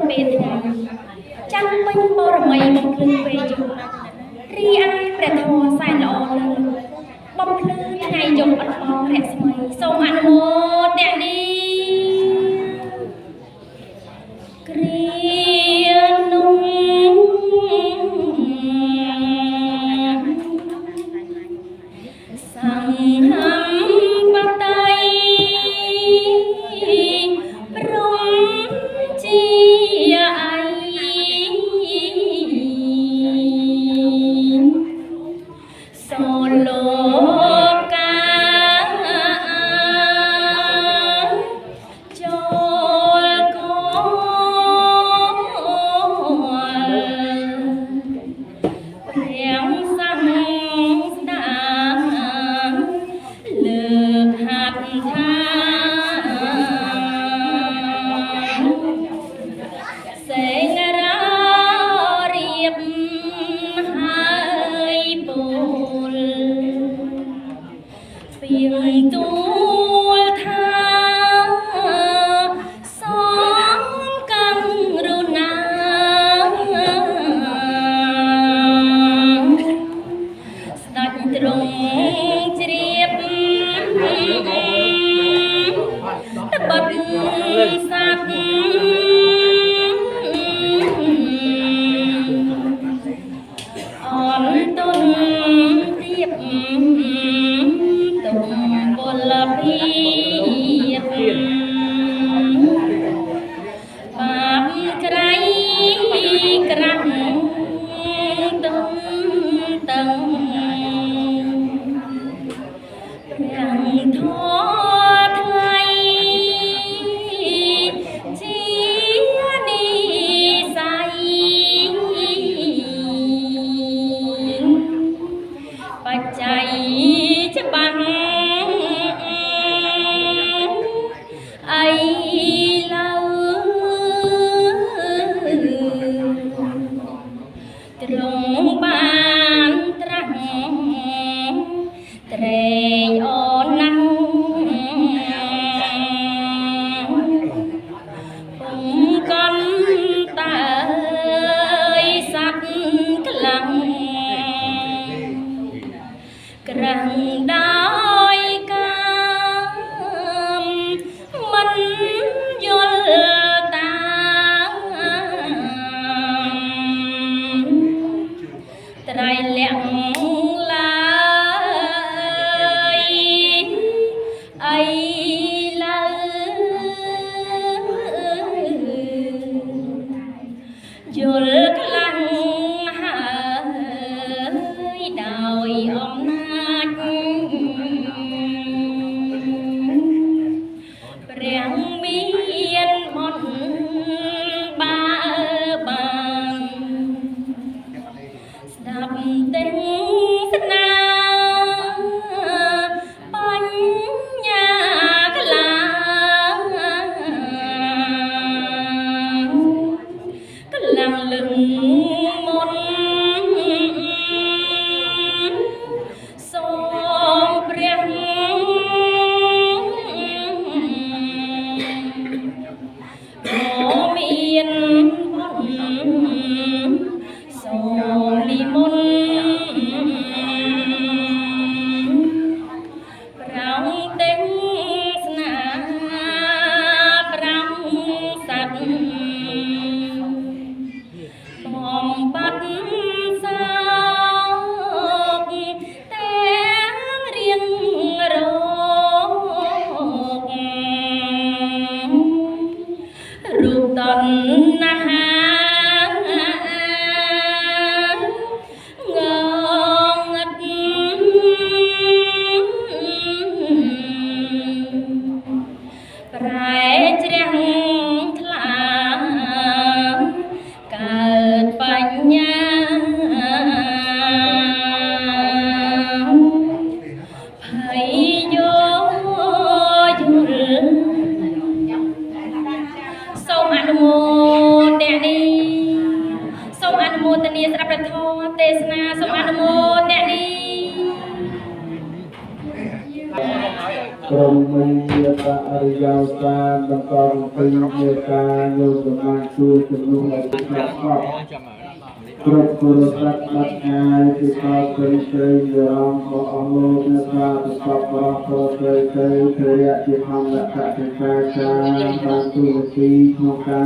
ពេលថ្ងៃចាំពេញបរមីបំភ្លឺពេលយប់រីឯព្រះធម៌សែនល្អលើបំភ្លឺថ្ងៃយប់អត់បង់រស្មីសូមអនុមោទនាគ្រានោះសង្ហបតៃព្រមជាអីសូលោកកាចូលកោព្រះសង្ឃស្ដាលើកហាត់ថាសេងរារៀបហើយពូលពីងទួលថាសំកាំងរុណាស្ដេចទ្រង់ជ្រាបបិទសត្វអនទុនទៀបទុំពលភាពបាបក្រៃក្រាស់ទុំតឹងព្រះធម៌ថ្លៃជានិស័យបច្ច័យច្បាស់អីឡើទ្រង់បានត្រាស់ត្រេកអរណាស់ពុំកន់តើសត្វខ្លាំងក្រាំងដោយកាមមិនយល់តាមត្រៃលក្ខឡើយអីឡើយល់ខ្លាំងហើយដោយអំណាចព្រះមានបុណ្យបើបានស្ដាប់ទាំងស្នាបញ្ញាក្លាក្លាំងលឹងមុនសូមព្រះមានបុណ្យសូមនិមន្តប្រងទាំងស្នាប្រាំសត្វបំបត្តិសោកទាំងរៀងរករូបតណ្ហាងងឹតប្រែជ្រះថ្លាកើតបញ្ញាភ័យយោយល់សូមអនុមោទនាសូមអនុមោទនាស្ដាប់ព្រះធម៌ទេសនាសូមអនុមោទនា ក្រមមេតាអរិយោសាបន្តពីមេតាយោសមាជួជំនុំឲ្យស្គាល់ខុសគ្រប់គ្រងសត្វបាត់ងាយពីកោព្រៃព្រៃយរំរបស់អស់លោកអ្នកថាប្រកបបរោះព្រៃព្រៃធរៈជាធម្មលក្ខណៈកាចាបានទូរទីក្នុងការ